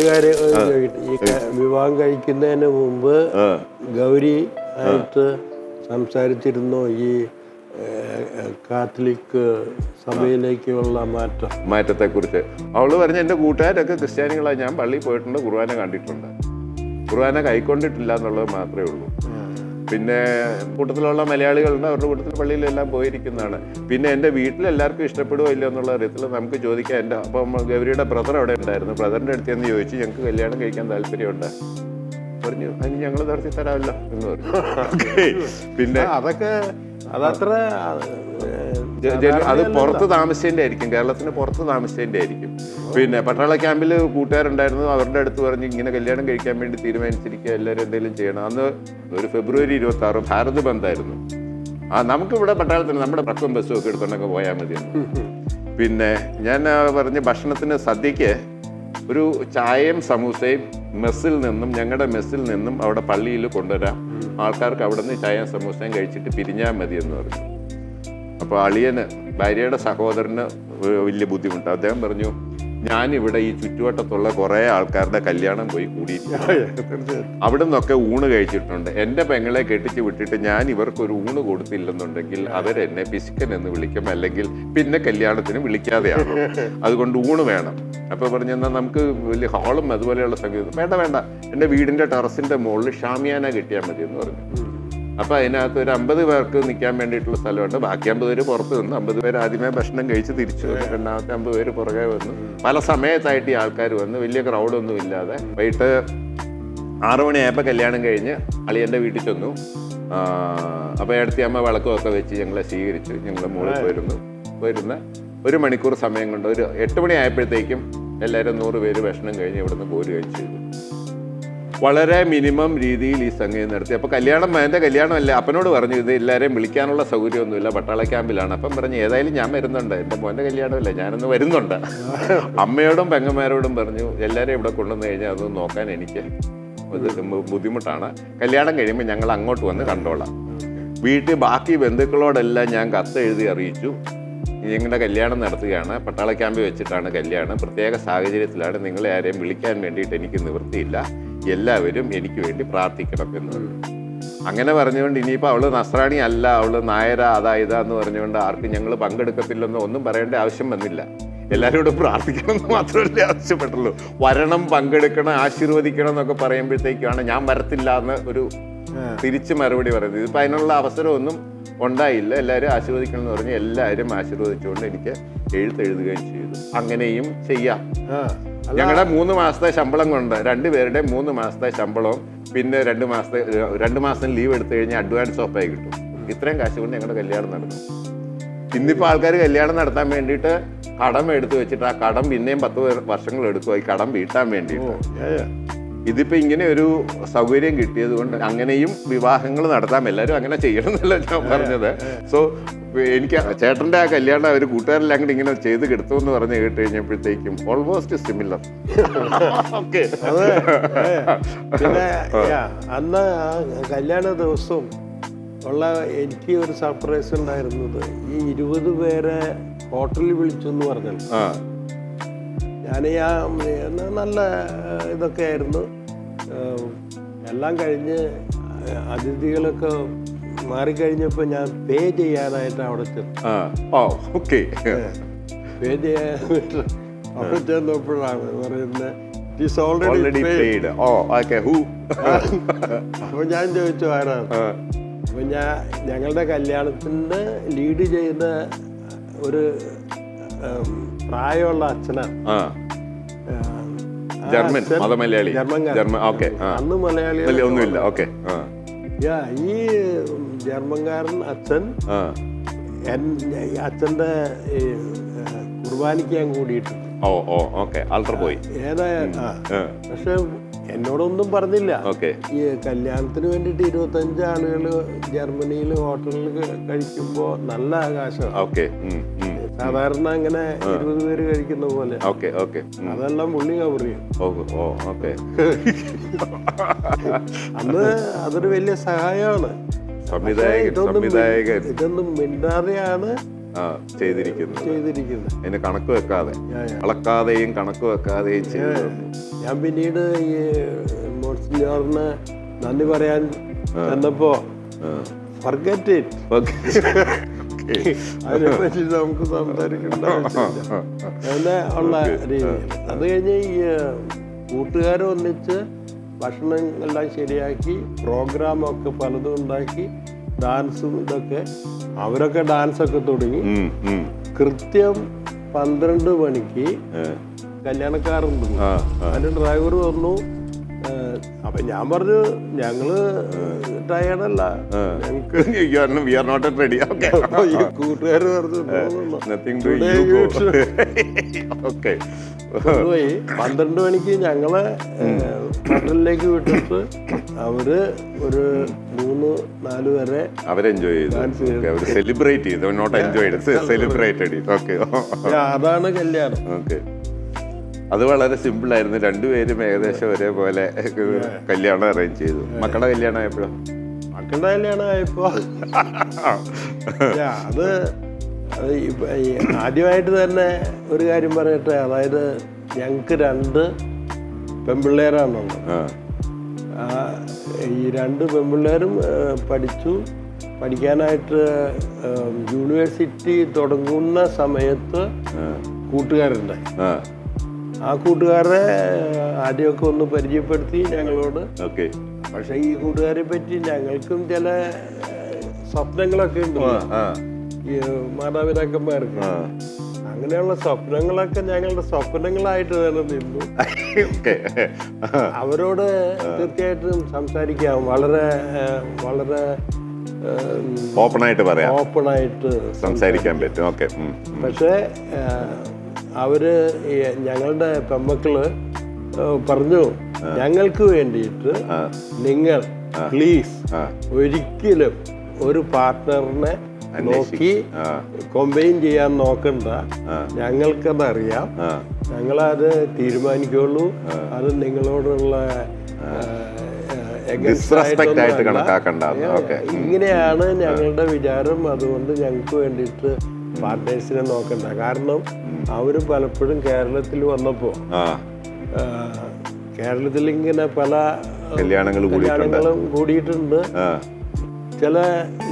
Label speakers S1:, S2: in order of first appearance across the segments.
S1: കാര്യം ഈ വിവാഹം കഴിക്കുന്നതിന് മുമ്പ് ഗൗരി ആയിട്ട് സംസാരിച്ചിരുന്നു ഈ കാത്തലിക് സഭയിലേക്കുള്ള
S2: മാറ്റത്തെക്കുറിച്ച്. അവള് പറഞ്ഞ എൻ്റെ കൂട്ടുകാരൊക്കെ ക്രിസ്ത്യാനികളാണ്, ഞാൻ പള്ളിയിൽ പോയിട്ടുണ്ട്, കുർബാന കണ്ടിട്ടുണ്ട്, കുർബാന കൈക്കൊണ്ടിട്ടില്ല എന്നുള്ളത് മാത്രമേ ഉള്ളൂ. പിന്നെ കൂട്ടത്തിലുള്ള മലയാളികളുണ്ട്, അവരുടെ കൂട്ടത്തിൽ പള്ളിയിലെല്ലാം പോയിരിക്കുന്നതാണ്. പിന്നെ എൻ്റെ വീട്ടിലെല്ലാവർക്കും ഇഷ്ടപ്പെടുമോ ഇല്ലയോ എന്നുള്ള അറിയത്തില്ല, നമുക്ക് ചോദിക്കാം. എൻ്റെ അപ്പം ഗൗരിയുടെ ബ്രദർ അവിടെ ഉണ്ടായിരുന്നു, ബ്രദറിൻ്റെ അടുത്ത് എന്ന് ചോദിച്ചു, ഞങ്ങൾക്ക് കല്യാണം കഴിക്കാൻ താല്പര്യമുണ്ട്. പറഞ്ഞു അതിന് ഞങ്ങൾ നടത്തി തരാമല്ലോ എന്ന് പറഞ്ഞു. പിന്നെ
S1: അതൊക്കെ അതത്ര
S2: അത് പുറത്ത് താമസിച്ചതിൻ്റെ ആയിരിക്കും, കേരളത്തിന് പുറത്ത് താമസിച്ചതിൻ്റെ ആയിരിക്കും. പിന്നെ പട്ടാള ക്യാമ്പിൽ കൂട്ടുകാരുണ്ടായിരുന്നു, അവരുടെ അടുത്ത് പറഞ്ഞ് ഇങ്ങനെ കല്യാണം കഴിക്കാൻ വേണ്ടി തീരുമാനിച്ചിരിക്കുക, എല്ലാവരും എന്തെങ്കിലും ചെയ്യണം. അന്ന് ഒരു ഫെബ്രുവരി 26 ഭാരത് ബന്ധായിരുന്നു. നമുക്കിവിടെ പട്ടാളത്തിന് നമ്മുടെ ട്രക്കും ബസ്സും ഒക്കെ എടുത്തുകൊണ്ടൊക്കെ പോയാൽ മതിയെന്ന്. പിന്നെ ഞാൻ പറഞ്ഞ് ഭക്ഷണത്തിന് സദ്യക്ക് ഒരു ചായയും സമൂസയും മെസ്സിൽ നിന്നും, ഞങ്ങളുടെ മെസ്സിൽ നിന്നും അവിടെ പള്ളിയിൽ കൊണ്ടുവരാം, ആൾക്കാർക്ക് അവിടെ നിന്ന് ചായയും സമൂസയും കഴിച്ചിട്ട് പിരിഞ്ഞാൽ മതി എന്ന് പറഞ്ഞു. അപ്പോൾ അളിയന്, ഭാര്യയുടെ സഹോദരന് വലിയ ബുദ്ധിമുട്ട്. അദ്ദേഹം പറഞ്ഞു, ഞാനിവിടെ ഈ ചുറ്റുവട്ടത്തുള്ള കുറേ ആൾക്കാരുടെ കല്യാണം പോയി കൂടിയിട്ടുണ്ട്, അവിടെ നിന്നൊക്കെ ഊണ് കഴിച്ചിട്ടുണ്ട്. എൻ്റെ പെങ്ങളെ കെട്ടിച്ച് വിട്ടിട്ട് ഞാൻ ഇവർക്കൊരു ഊണ് കൊടുത്തില്ലെന്നുണ്ടെങ്കിൽ അവരെന്നെ പിശുക്കൻ എന്ന് വിളിക്കും, അല്ലെങ്കിൽ പിന്നെ കല്യാണത്തിന് വിളിക്കാതെയാണ്, അതുകൊണ്ട് ഊണ് വേണം. അപ്പോൾ പറഞ്ഞു, എന്നാൽ നമുക്ക് വലിയ ഹാളും അതുപോലെയുള്ള സംഗീതം വേണ്ട, എൻ്റെ വീടിൻ്റെ ടെറസിൻ്റെ മുകളിൽ ഷാമിയാന കിട്ടിയാൽ മതി എന്ന് പറഞ്ഞു. അപ്പോൾ അതിനകത്ത് ഒരു 50 പേർക്ക് നിൽക്കാൻ വേണ്ടിയിട്ടുള്ള സ്ഥലമുണ്ട്, ബാക്കി 50 പേര് പുറത്ത് നിന്ന്, 50 പേര് ആദ്യമേ ഭക്ഷണം കഴിച്ച് തിരിച്ചു വന്നു, രണ്ടാമത്തെ 50 പേര് പുറകെ വന്നു. പല സമയത്തായിട്ട് ഈ ആൾക്കാർ വന്ന്, വലിയ ക്രൗഡൊന്നും ഇല്ലാതെ. വൈകിട്ട് 6 മണിയായപ്പോൾ കല്യാണം കഴിഞ്ഞ് അളിയൻ്റെ വീട്ടിൽ ചെന്നു. അപ്പോൾ അടുത്തയമ്മ വിളക്കുമൊക്കെ വെച്ച് ഞങ്ങളെ സ്വീകരിച്ചു. ഞങ്ങൾ മുകളിൽ വരുന്ന 1 മണിക്കൂർ സമയം കൊണ്ട് ഒരു 8 മണിയായപ്പോഴത്തേക്കും എല്ലാവരും 100 പേര് ഭക്ഷണം കഴിഞ്ഞ് ഇവിടുന്ന് പോരുകയും ചെയ്തു. വളരെ മിനിമം രീതിയിൽ ഈ സംഗീതം നടത്തി. അപ്പോൾ എൻ്റെ കല്യാണമല്ല, അപ്പനോട് പറഞ്ഞു ഇത് എല്ലാവരെയും വിളിക്കാനുള്ള സൗകര്യമൊന്നുമില്ല, പട്ടാള ക്യാമ്പിലാണ്. അപ്പം പറഞ്ഞു, ഏതായാലും ഞാൻ വരുന്നുണ്ട്, എൻ്റെ മോൻ്റെ കല്യാണമല്ല, ഞാനൊന്ന് വരുന്നുണ്ട്. അമ്മയോടും പെങ്ങന്മാരോടും പറഞ്ഞു, എല്ലാവരെയും ഇവിടെ കൊണ്ടുവന്ന് കഴിഞ്ഞാൽ അത് നോക്കാൻ എനിക്ക് ബുദ്ധിമുട്ടാണ്, കല്യാണം കഴിയുമ്പോൾ ഞങ്ങൾ അങ്ങോട്ട് വന്ന് കണ്ടോളാം. വീട്ടിൽ ബാക്കി ബന്ധുക്കളോടെല്ലാം ഞാൻ കത്ത് എഴുതി അറിയിച്ചു, ഞങ്ങളുടെ കല്യാണം നടത്തുകയാണ്, പട്ടാള ക്യാമ്പിൽ വെച്ചിട്ടാണ് കല്യാണം, പ്രത്യേക സാഹചര്യത്തിലാണ്, നിങ്ങളെ ആരെയും വിളിക്കാൻ വേണ്ടിയിട്ട് എനിക്ക് നിവൃത്തിയില്ല, എല്ലാവരും എനിക്ക് വേണ്ടി പ്രാർത്ഥിക്കണം എന്ന്. അങ്ങനെ പറഞ്ഞുകൊണ്ട് ഇനിയിപ്പോൾ അവള് നസ്രാണി അല്ല, അവള് നായര ഇതാന്ന് പറഞ്ഞുകൊണ്ട് ആർക്കും ഞങ്ങൾ പങ്കെടുക്കത്തില്ലെന്നോ ഒന്നും പറയേണ്ട ആവശ്യം വന്നില്ല. എല്ലാവരോടും പ്രാർത്ഥിക്കണം എന്ന് മാത്രമല്ലേ ആവശ്യപ്പെട്ടുള്ളൂ. വരണം, പങ്കെടുക്കണം, ആശീർവദിക്കണം എന്നൊക്കെ പറയുമ്പോഴത്തേക്കാണ് ഞാൻ വരത്തില്ല എന്ന് ഒരു തിരിച്ച് മറുപടി പറയുന്നത്. ഇതിപ്പോൾ അതിനുള്ള അവസരമൊന്നും ഉണ്ടായില്ല. എല്ലാവരും ആശീർവദിക്കണം എന്ന് പറഞ്ഞ് എല്ലാവരും ആശീർവദിച്ചുകൊണ്ട് എനിക്ക് എഴുതുകയും ചെയ്തു. അങ്ങനെയും ചെയ്യാം. ഞങ്ങളുടെ 3 മാസത്തെ ശമ്പളം കൊണ്ട് 2 പേരുടെ 3 മാസത്തെ ശമ്പളവും പിന്നെ 2 മാസം ലീവ് എടുത്തു കഴിഞ്ഞാൽ അഡ്വാൻസ് ഓഫായി കിട്ടും. ഇത്രയും കാശ് കൊണ്ട് ഞങ്ങളുടെ കല്യാണം നടന്നു. ഇന്നിപ്പോൾ ആൾക്കാർ കല്യാണം നടത്താൻ വേണ്ടിയിട്ട് കടം എടുത്തു വെച്ചിട്ട് ആ കടം പിന്നെയും 10 വർഷങ്ങൾ എടുക്കും ഈ കടം വീട്ടാൻ വേണ്ടിയിട്ട്. ഇതിപ്പോൾ ഇങ്ങനെ ഒരു സൗകര്യം കിട്ടിയത് കൊണ്ട് അങ്ങനെയും വിവാഹങ്ങൾ നടത്താം. എല്ലാവരും അങ്ങനെ ചെയ്യണം എന്നല്ല ഞാൻ പറഞ്ഞത്. സോ എനിക്ക് ചേട്ടൻ്റെ ആ കല്യാണം അവർ കൂട്ടുകാരെല്ലാം കൂടി ഇങ്ങനെ ചെയ്ത് കിടത്തു എന്ന് പറഞ്ഞ് കേട്ട് കഴിഞ്ഞപ്പോഴത്തേക്കും ഓൾമോസ്റ്റ് സിമിലർ.
S1: പിന്നെ അന്ന് ആ കല്യാണ ദിവസം ഉള്ള എനിക്ക് ഒരു സർപ്രൈസ് ഉണ്ടായിരുന്നത്, ഈ 20 പേരെ ഹോട്ടലിൽ വിളിച്ചു എന്ന് പറഞ്ഞല്ലോ. ഞാൻ നല്ല ഇതൊക്കെ ആയിരുന്നു. എല്ലാം കഴിഞ്ഞ് അതിഥികളൊക്കെ മാറിക്കഴിഞ്ഞപ്പോൾ ഞാൻ പേ ചെയ്യാനായിട്ട് അവിടെ ചെന്നു. പേ ചെയ്യാനായിട്ട് അവിടെ ചെന്നപ്പോഴാണ് പറയുന്നത് ഇറ്റ്സ് ഓൾറെഡി പെയ്ഡ്. അപ്പോൾ ഞാൻ ചോദിച്ചു ആരാണ്. അപ്പോൾ ഞങ്ങളുടെ കല്യാണത്തിന് ലീഡ് ചെയ്യുന്ന ഒരു പ്രായമുള്ള അച്ഛനാണ്. അന്ന് മലയാളി
S2: ഒന്നുമില്ല.
S1: ഈ ജർമ്മൻകാരൻ അച്ഛൻ അച്ഛൻ്റെ കുർബാനിക്കാൻ കൂടിയിട്ടുണ്ട്. പക്ഷെ എന്നോടൊന്നും പറഞ്ഞില്ല. ഈ കല്യാണത്തിന് വേണ്ടിയിട്ട് 25 ആളുകൾ ജർമ്മനിയിൽ ഹോട്ടലിൽ കഴിക്കുമ്പോ നല്ല ആകാശമാണ്. സാധാരണ അങ്ങനെ 20 പേര് കഴിക്കുന്ന പോലെ. അതെല്ലാം പുള്ളി കവർ ചെയ്യും. അന്ന് അതൊരു വലിയ സഹായമാണ്. ഇതൊന്നും മിണ്ടാതെയാണ്
S2: ചെയ്തിരിക്കുന്നത്. അതിന് കണക്ക് വെക്കാതെ, അളക്കാതെയും കണക്ക് വെക്കാതെയും ചെയ്തു.
S1: ഞാൻ പിന്നീട് ഈ മോൺസിഞ്ഞോറിന് നന്ദി പറയാൻ ചെന്നപ്പോ ഫർഗെറ്റ് ഇറ്റ്, അതിനെപ്പറ്റി നമുക്ക് സംസാരിക്കേണ്ട അങ്ങനെ ഉള്ള രീതിയിൽ. അത് കഴിഞ്ഞ് ഈ കൂട്ടുകാരെ ഒന്നിച്ച് ഭക്ഷണം എല്ലാം ശരിയാക്കി പ്രോഗ്രാമൊക്കെ പലതും ഉണ്ടാക്കി ഡാൻസും ഇതൊക്കെ, അവരൊക്കെ ഡാൻസൊക്കെ തുടങ്ങി. കൃത്യം 12 മണിക്ക് കല്യാണക്കാരുണ്ട്. അതിന് ഡ്രൈവർ വന്നു. അപ്പൊ ഞാൻ പറഞ്ഞു ഞങ്ങള് ടയേർഡല്ല, ഞങ്ങക്ക് കൂട്ടുകാര് പറഞ്ഞു പോയി. 12 മണിക്ക് ഞങ്ങളെ ഹോട്ടലിലേക്ക് വിട്ടിട്ട് അവര് ഒരു 3-4 വരെ അതാണ് കല്യാണം.
S2: അത് വളരെ സിമ്പിൾ ആയിരുന്നു. രണ്ടുപേരും ഏകദേശം ഒരേപോലെ കല്യാണം അറേഞ്ച് ചെയ്തു. മക്കളുടെ കല്യാണം ആയപ്പോഴോ?
S1: മക്കളുടെ കല്യാണം ആയപ്പോ അത് ആദ്യമായിട്ട് തന്നെ ഒരു കാര്യം പറയട്ടെ. അതായത് ഞങ്ങക്ക് 2 പെൺപിള്ളേരാണുള്ളത്. ഈ 2 പെൺപിള്ളേരും പഠിക്കാനായിട്ട് യൂണിവേഴ്സിറ്റി തുടങ്ങുന്ന സമയത്ത് കൂട്ടുകാരുണ്ടായി. ആ കൂട്ടുകാരെ ആദ്യമൊക്കെ ഒന്ന് പരിചയപ്പെടുത്തി ഞങ്ങളോട്. പക്ഷെ ഈ കൂട്ടുകാരെ പറ്റി ഞങ്ങൾക്കും ചില സ്വപ്നങ്ങളൊക്കെ ഉണ്ട് ഈ മാതാപിതാക്കന്മാർക്ക്. അങ്ങനെയുള്ള സ്വപ്നങ്ങളൊക്കെ ഞങ്ങളുടെ സ്വപ്നങ്ങളായിട്ട് തന്നെ നിന്നു. അവരോട് തീർച്ചയായിട്ടും സംസാരിക്കാം, വളരെ വളരെ
S2: ഓപ്പണായിട്ട് സംസാരിക്കാൻ പറ്റും. പക്ഷേ
S1: അവര് ഞങ്ങളുടെ പെമ്മക്കള് പറഞ്ഞു, ഞങ്ങൾക്ക് വേണ്ടിയിട്ട് നിങ്ങൾ പ്ലീസ് ഒരിക്കലും ഒരു പാർട്ട്ണറിനെ നോക്കി കമ്പൈൻ ചെയ്യാൻ നോക്കണ്ട, ഞങ്ങൾക്കതറിയാം, ഞങ്ങളത് തീരുമാനിക്കുള്ളൂ, അത് നിങ്ങളോടുള്ള ഇങ്ങനെയാണ് ഞങ്ങളുടെ വിചാരം. അതുകൊണ്ട് ഞങ്ങൾക്ക് വേണ്ടിയിട്ട് പാർട്ട്നേഴ്സിനെ നോക്കണ്ട. കാരണം അവര് പലപ്പോഴും കേരളത്തിൽ വന്നപ്പോ കേരളത്തിൽ ഇങ്ങനെ പല കല്യാണങ്ങളും കൂടിയിട്ടുണ്ട്. ചില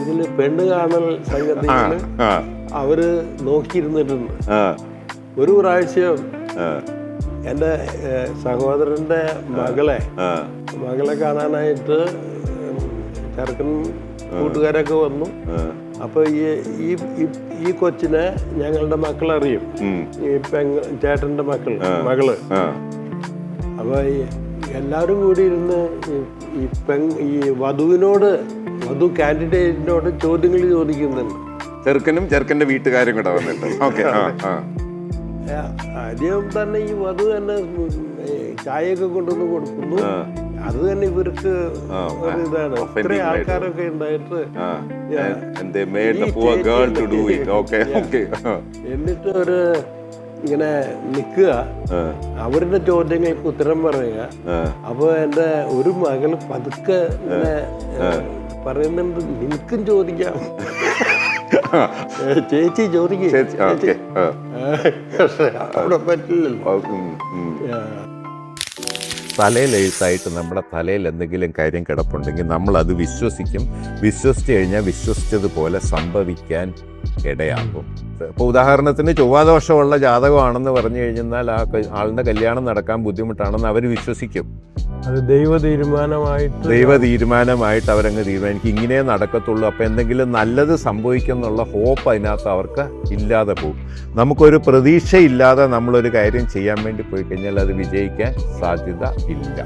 S1: ഇതില് പെണ്ണ് കാണൽ സംഗതികള് അവര് നോക്കിയിരുന്നിട്ടുണ്ട്. ഒരു പ്രാവശ്യം എൻ്റെ സഹോദരന്റെ മകളെ കാണാനായിട്ട് ചെറുക്കൻ കൂട്ടുകാരൊക്കെ വന്നു. അപ്പൊ ഈ കൊച്ചിനെ ഞങ്ങളുടെ മക്കളറിയും, ഈ ചേട്ടന്റെ മകള്. അപ്പൊ എല്ലാവരും കൂടി ഇരുന്ന് ഈ വധു കാൻഡിഡേറ്റിനോട് ചോദ്യങ്ങൾ ചോദിക്കുന്നുണ്ട്.
S2: ചെറുക്കന്റെ വീട്ടുകാരും കൂടെ വന്നിട്ട്
S1: ആദ്യം തന്നെ ഈ വധു തന്നെ ചായയൊക്കെ കൊണ്ടുവന്ന് കൊടുക്കുന്നു. അത് തന്നെ ഇവർക്ക് ഒരു ഇതാണ്. ഇത്രയും ആൾക്കാരൊക്കെ ഉണ്ടായിട്ട് എന്നിട്ട് ഒരു ഇങ്ങനെ നിൽക്കുക, അവരുടെ ചോദ്യങ്ങൾക്ക് ഉത്തരം പറയുക. അപ്പൊ എൻ്റെ ഒരു മകള് പതുക്കെ ഇങ്ങനെ പറയുന്നുണ്ട്, നിനക്കും ചോദിക്കാം, ചേച്ചി ചോദിക്കും. അവിടെ പറ്റില്ലല്ലോ.
S2: തലയിൽ എഴുത്തായിട്ട് നമ്മുടെ തലയിൽ എന്തെങ്കിലും കാര്യം കിടപ്പുണ്ടെങ്കിൽ നമ്മളത് വിശ്വസിച്ച് കഴിഞ്ഞാൽ വിശ്വസിച്ചതുപോലെ സംഭവിക്കാൻ ഇടയാകും. ഇപ്പോൾ ഉദാഹരണത്തിന് ചൊവ്വാദോഷമുള്ള ജാതകമാണെന്ന് പറഞ്ഞു കഴിഞ്ഞാൽ ആ ആളുടെ കല്യാണം നടക്കാൻ ബുദ്ധിമുട്ടാണെന്ന് അവർ വിശ്വസിക്കും.
S1: അത് ദൈവ
S2: തീരുമാനമായിട്ട് അവരങ്ങ് തീരുമാനിക്കും, ഇങ്ങനെ നടക്കത്തുള്ളൂ. അപ്പോൾ എന്തെങ്കിലും നല്ലത് സംഭവിക്കുമെന്നുള്ള ഹോപ്പ് അതിനകത്ത് അവർക്ക് ഇല്ലാതെ പോകും. നമുക്കൊരു പ്രതീക്ഷയില്ലാതെ നമ്മളൊരു കാര്യം ചെയ്യാൻ വേണ്ടി പോയി കഴിഞ്ഞാൽ അത് വിജയിക്കാൻ സാധ്യത ഇല്ല.